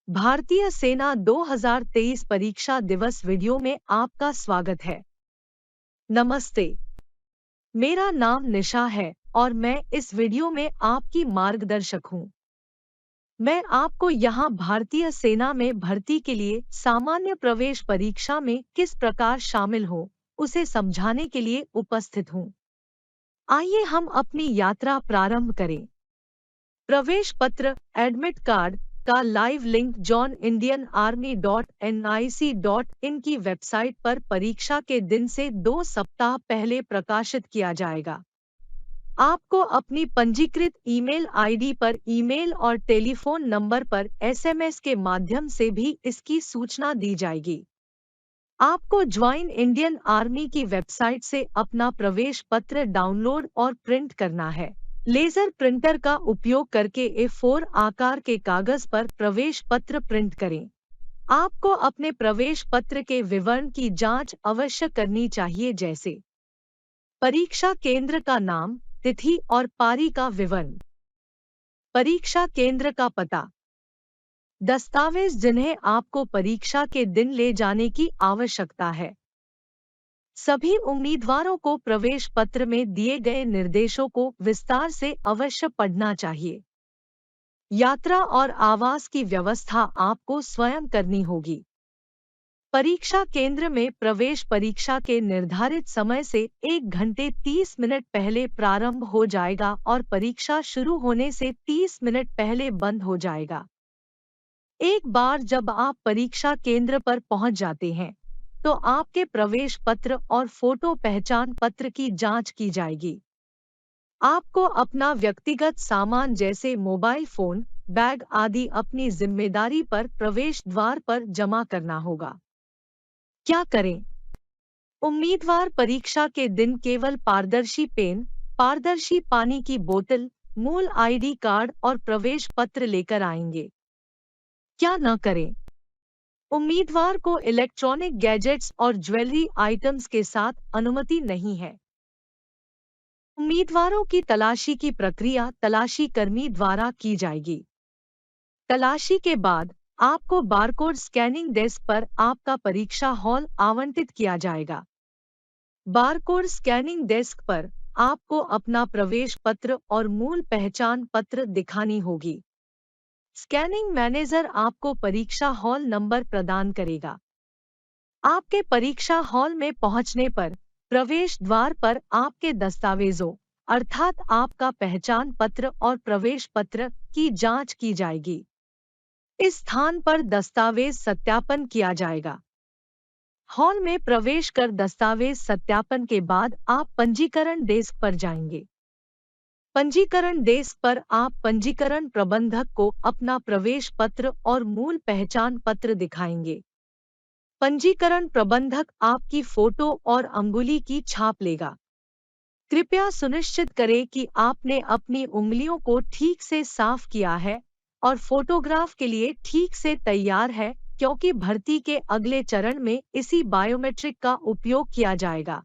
भारतीय सेना 2023 परीक्षा दिवस वीडियो में आपका स्वागत है। नमस्ते, मेरा नाम निशा है और मैं इस वीडियो में आपकी मार्गदर्शक हूँ। मैं आपको यहाँ भारतीय सेना में भर्ती के लिए सामान्य प्रवेश परीक्षा में किस प्रकार शामिल हो, उसे समझाने के लिए उपस्थित हूँ। आइए हम अपनी यात्रा प्रारंभ करें। प्रवेश पत्र एडमिट कार्ड का लाइव लिंक joinindianarmy.nic.in की वेबसाइट पर परीक्षा के दिन से 2 सप्ताह पहले प्रकाशित किया जाएगा। आपको अपनी पंजीकृत ईमेल आईडी पर ईमेल और टेलीफोन नंबर पर एसएमएस के माध्यम से भी इसकी सूचना दी जाएगी। आपको ज्वाइन इंडियन आर्मी की वेबसाइट से अपना प्रवेश पत्र डाउनलोड और प्रिंट करना है। लेजर प्रिंटर का उपयोग करके A4 आकार के कागज पर प्रवेश पत्र प्रिंट करें। आपको अपने प्रवेश पत्र के विवरण की जांच अवश्य करनी चाहिए, जैसे परीक्षा केंद्र का नाम, तिथि और पारी का विवरण, परीक्षा केंद्र का पता, दस्तावेज जिन्हें आपको परीक्षा के दिन ले जाने की आवश्यकता है। सभी उम्मीदवारों को प्रवेश पत्र में दिए गए निर्देशों को विस्तार से अवश्य पढ़ना चाहिए। यात्रा और आवास की व्यवस्था आपको स्वयं करनी होगी। परीक्षा केंद्र में प्रवेश परीक्षा के निर्धारित समय से 1 घंटे 30 मिनट पहले प्रारंभ हो जाएगा और परीक्षा शुरू होने से 30 मिनट पहले बंद हो जाएगा। एक बार जब आप परीक्षा केंद्र पर पहुंच जाते हैं, तो आपके प्रवेश पत्र और फोटो पहचान पत्र की जांच की जाएगी। आपको अपना व्यक्तिगत सामान जैसे मोबाइल फोन, बैग आदि अपनी जिम्मेदारी पर प्रवेश द्वार पर जमा करना होगा। क्या करें? उम्मीदवार परीक्षा के दिन केवल पारदर्शी पेन, पारदर्शी पानी की बोतल, मूल आईडी कार्ड और प्रवेश पत्र लेकर आएंगे। क्या न करें? उम्मीदवार को इलेक्ट्रॉनिक गैजेट्स और ज्वेलरी आइटम्स के साथ अनुमति नहीं है। उम्मीदवारों की तलाशी की प्रक्रिया तलाशी कर्मी द्वारा की जाएगी। तलाशी के बाद आपको बारकोड स्कैनिंग डेस्क पर आपका परीक्षा हॉल आवंटित किया जाएगा। बारकोड स्कैनिंग डेस्क पर आपको अपना प्रवेश पत्र और मूल पहचान पत्र दिखानी होगी। स्कैनिंग मैनेजर आपको परीक्षा हॉल नंबर प्रदान करेगा। आपके परीक्षा हॉल में पहुंचने पर प्रवेश द्वार पर आपके दस्तावेजों अर्थात आपका पहचान पत्र और प्रवेश पत्र की जांच की जाएगी। इस स्थान पर दस्तावेज सत्यापन किया जाएगा। हॉल में प्रवेश कर दस्तावेज सत्यापन के बाद आप पंजीकरण डेस्क पर जाएंगे। पंजीकरण डेस्क पर आप पंजीकरण प्रबंधक को अपना प्रवेश पत्र और मूल पहचान पत्र दिखाएंगे। पंजीकरण प्रबंधक आपकी फोटो और अंगुली की छाप लेगा। कृपया सुनिश्चित करें कि आपने अपनी उंगलियों को ठीक से साफ किया है और फोटोग्राफ के लिए ठीक से तैयार है, क्योंकि भर्ती के अगले चरण में इसी बायोमेट्रिक का उपयोग किया जाएगा।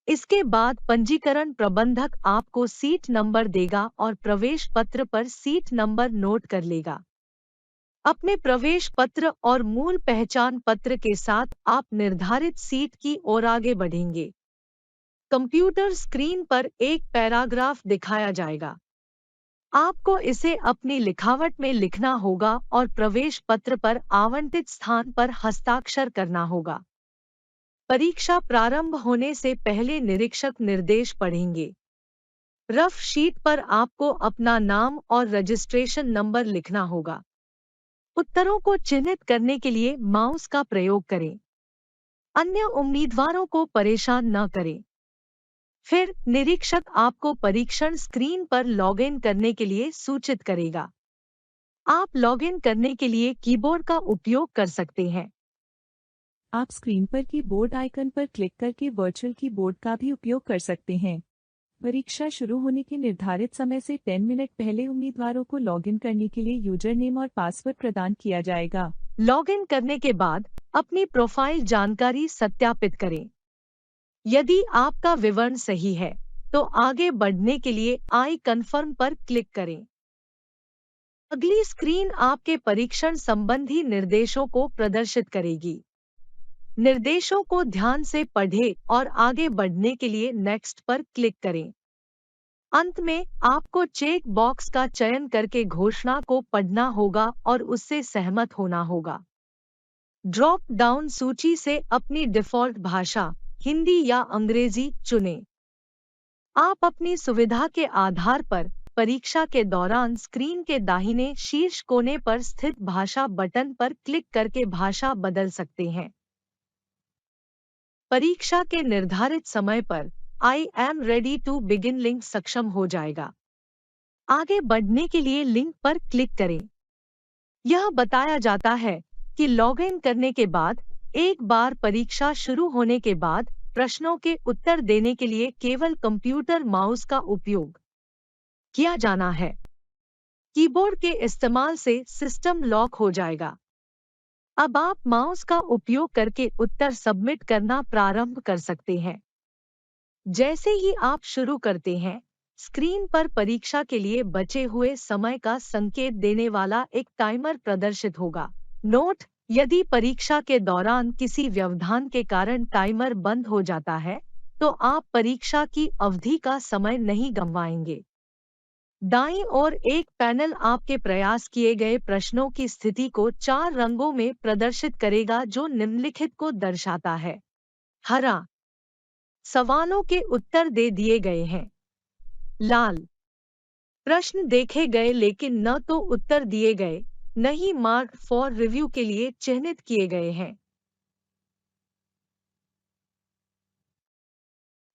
इसके बाद पंजीकरण प्रबंधक आपको सीट नंबर देगा और प्रवेश पत्र पर सीट नंबर नोट कर लेगा। अपने प्रवेश पत्र और मूल पहचान पत्र के साथ आप निर्धारित सीट की ओर आगे बढ़ेंगे। कंप्यूटर स्क्रीन पर एक पैराग्राफ दिखाया जाएगा। आपको इसे अपनी लिखावट में लिखना होगा और प्रवेश पत्र पर आवंटित स्थान पर हस्ताक्षर करना होगा। परीक्षा प्रारंभ होने से पहले निरीक्षक निर्देश पढ़ेंगे। रफ शीट पर आपको अपना नाम और रजिस्ट्रेशन नंबर लिखना होगा। उत्तरों को चिन्हित करने के लिए माउस का प्रयोग करें। अन्य उम्मीदवारों को परेशान न करें। फिर निरीक्षक आपको परीक्षण स्क्रीन पर लॉगिन करने के लिए सूचित करेगा। आप लॉगिन करने के लिए कीबोर्ड का उपयोग कर सकते हैं। आप स्क्रीन पर कीबोर्ड आइकन पर क्लिक करके वर्चुअल कीबोर्ड का भी उपयोग कर सकते हैं। परीक्षा शुरू होने के निर्धारित समय से 10 मिनट पहले उम्मीदवारों को लॉगिन करने के लिए यूजर नेम और पासवर्ड प्रदान किया जाएगा। लॉगिन करने के बाद अपनी प्रोफाइल जानकारी सत्यापित करें। यदि आपका विवरण सही है, तो आगे बढ़ने के लिए आई कन्फर्म पर क्लिक करें। अगली स्क्रीन आपके परीक्षण संबंधी निर्देशों को प्रदर्शित करेगी। निर्देशों को ध्यान से पढ़ें और आगे बढ़ने के लिए नेक्स्ट पर क्लिक करें। अंत में आपको चेक बॉक्स का चयन करके घोषणा को पढ़ना होगा और उससे सहमत होना होगा। ड्रॉप डाउन सूची से अपनी डिफ़ॉल्ट भाषा हिंदी या अंग्रेजी चुनें। आप अपनी सुविधा के आधार पर परीक्षा के दौरान स्क्रीन के दाहिने शीर्ष कोने पर स्थित भाषा बटन पर क्लिक करके भाषा बदल सकते हैं। परीक्षा के निर्धारित समय पर I am ready to begin link सक्षम हो जाएगा। आगे बढ़ने के लिए लिंक पर क्लिक करें। यह बताया जाता है कि लॉगिन करने के बाद एक बार परीक्षा शुरू होने के बाद प्रश्नों के उत्तर देने के लिए केवल कंप्यूटर माउस का उपयोग किया जाना है। कीबोर्ड के इस्तेमाल से सिस्टम लॉक हो जाएगा। अब आप माउस का उपयोग करके उत्तर सबमिट करना प्रारंभ कर सकते हैं। जैसे ही आप शुरू करते हैं, स्क्रीन पर परीक्षा के लिए बचे हुए समय का संकेत देने वाला एक टाइमर प्रदर्शित होगा। नोट: यदि परीक्षा के दौरान किसी व्यवधान के कारण टाइमर बंद हो जाता है, तो आप परीक्षा की अवधि का समय नहीं गंवाएंगे। दाईं ओर एक पैनल आपके प्रयास किए गए प्रश्नों की स्थिति को 4 रंगों में प्रदर्शित करेगा, जो निम्नलिखित को दर्शाता है। हरा: सवालों के उत्तर दे दिए गए हैं। लाल: प्रश्न देखे गए लेकिन न तो उत्तर दिए गए, न ही मार्क फॉर रिव्यू के लिए चिह्नित किए गए हैं।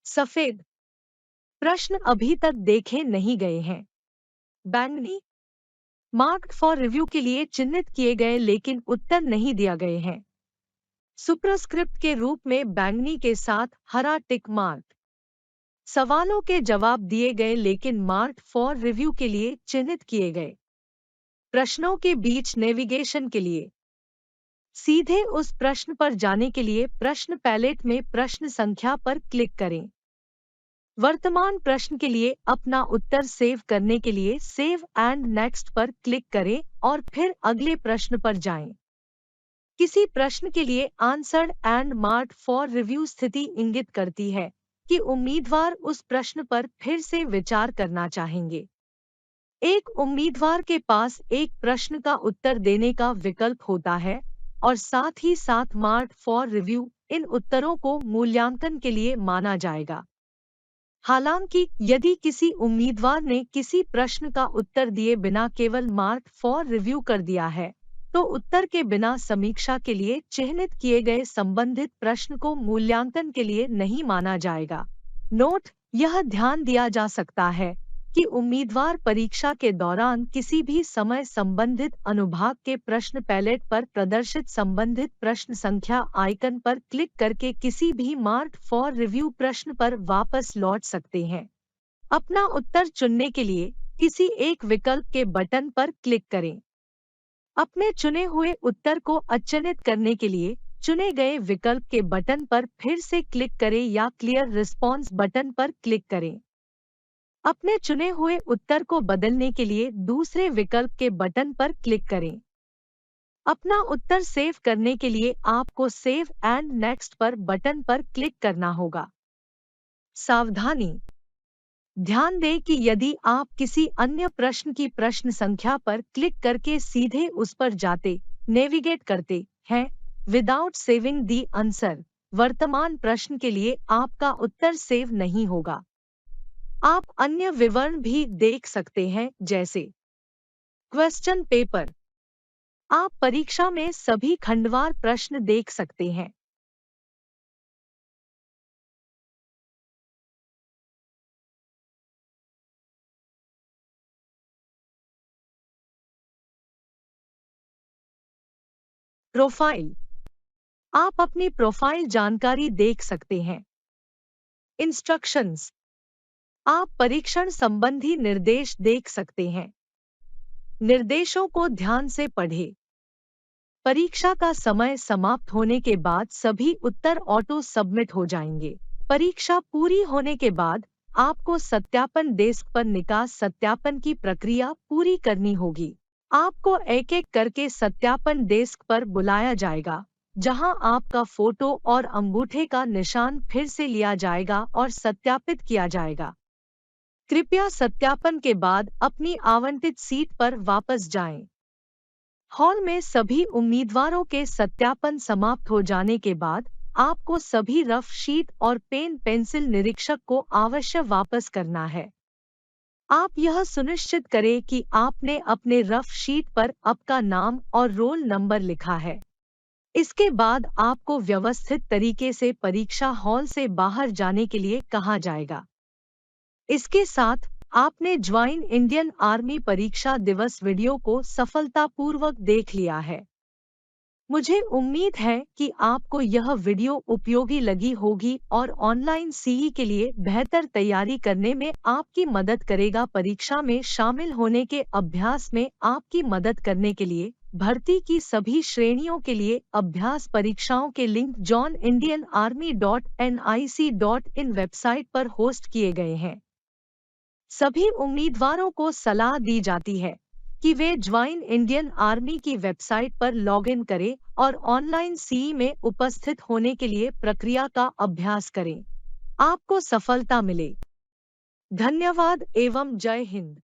सफेद: प्रश्न अभी तक देखे नहीं गए हैं। बैंगनी: मार्क फॉर रिव्यू के लिए चिन्हित किए गए लेकिन उत्तर नहीं दिया गए हैं। सुपरस्क्रिप्ट के रूप में बैंगनी के साथ हरा टिक मार्क: सवालों के जवाब दिए गए लेकिन मार्क फॉर रिव्यू के लिए चिन्हित किए गए। प्रश्नों के बीच नेविगेशन के लिए सीधे उस प्रश्न पर जाने के लिए प्रश्न पैलेट में प्रश्न संख्या पर क्लिक करें। वर्तमान प्रश्न के लिए अपना उत्तर सेव करने के लिए सेव एंड नेक्स्ट पर क्लिक करें और फिर अगले प्रश्न पर जाएं। किसी प्रश्न के लिए answered and marked for review स्थिति इंगित करती है कि उम्मीदवार उस प्रश्न पर फिर से विचार करना चाहेंगे। एक उम्मीदवार के पास एक प्रश्न का उत्तर देने का विकल्प होता है और साथ ही साथ मार्क्ड फॉर रिव्यू इन उत्तरों को मूल्यांकन के लिए माना जाएगा। हालांकि यदि किसी उम्मीदवार ने किसी प्रश्न का उत्तर दिए बिना केवल मार्क फॉर रिव्यू कर दिया है, तो उत्तर के बिना समीक्षा के लिए चिह्नित किए गए संबंधित प्रश्न को मूल्यांकन के लिए नहीं माना जाएगा। नोट: यह ध्यान दिया जा सकता है कि उम्मीदवार परीक्षा के दौरान किसी भी समय संबंधित अनुभाग के प्रश्न पैलेट पर प्रदर्शित संबंधित प्रश्न संख्या आइकन पर क्लिक करके किसी भी मार्क फॉर रिव्यू प्रश्न पर वापस लौट सकते हैं। अपना उत्तर चुनने के लिए किसी एक विकल्प के बटन पर क्लिक करें। अपने चुने हुए उत्तर को अचयनित करने के लिए चुने गए विकल्प के बटन पर फिर से क्लिक करें या क्लियर रिस्पॉन्स बटन पर क्लिक करें। अपने चुने हुए उत्तर को बदलने के लिए दूसरे विकल्प के बटन पर क्लिक करें। अपना उत्तर सेव करने के लिए आपको सेव एंड नेक्स्ट पर बटन पर क्लिक करना होगा। सावधानी: ध्यान दें कि यदि आप किसी अन्य प्रश्न की प्रश्न संख्या पर क्लिक करके सीधे उस पर जाते, नेविगेट करते हैं, विदाउट सेविंग दी आंसर, वर्तमान प्रश्न के लिए आपका उत्तर सेव नहीं होगा। आप अन्य विवरण भी देख सकते हैं, जैसे क्वेश्चन पेपर। आप परीक्षा में सभी खंडवार प्रश्न देख सकते हैं। प्रोफाइल: आप अपनी प्रोफाइल जानकारी देख सकते हैं। इंस्ट्रक्शंस: आप परीक्षण संबंधी निर्देश देख सकते हैं। निर्देशों को ध्यान से पढ़ें। परीक्षा का समय समाप्त होने के बाद सभी उत्तर ऑटो सबमिट हो जाएंगे। परीक्षा पूरी होने के बाद आपको सत्यापन डेस्क पर निकास सत्यापन की प्रक्रिया पूरी करनी होगी। आपको एक एक करके सत्यापन डेस्क पर बुलाया जाएगा, जहां आपका फोटो और अंगूठे का निशान फिर से लिया जाएगा और सत्यापित किया जाएगा। कृपया सत्यापन के बाद अपनी आवंटित सीट पर वापस जाएं। हॉल में सभी उम्मीदवारों के सत्यापन समाप्त हो जाने के बाद आपको सभी रफ शीट और पेन पेंसिल निरीक्षक को अवश्य वापस करना है। आप यह सुनिश्चित करें कि आपने अपने रफ शीट पर आपका नाम और रोल नंबर लिखा है। इसके बाद आपको व्यवस्थित तरीके से परीक्षा हॉल से बाहर जाने के लिए कहा जाएगा। इसके साथ आपने ज्वाइन इंडियन आर्मी परीक्षा दिवस वीडियो को सफलतापूर्वक देख लिया है। मुझे उम्मीद है कि आपको यह वीडियो उपयोगी लगी होगी और ऑनलाइन सीई के लिए बेहतर तैयारी करने में आपकी मदद करेगा। परीक्षा में शामिल होने के अभ्यास में आपकी मदद करने के लिए भर्ती की सभी श्रेणियों के लिए अभ्यास परीक्षाओं के लिंक joinindianarmy.nic.in वेबसाइट पर होस्ट किए गए हैं। सभी उम्मीदवारों को सलाह दी जाती है कि वे ज्वाइन इंडियन आर्मी की वेबसाइट पर लॉगिन करें और ऑनलाइन सीई में उपस्थित होने के लिए प्रक्रिया का अभ्यास करें। आपको सफलता मिले। धन्यवाद एवं जय हिंद।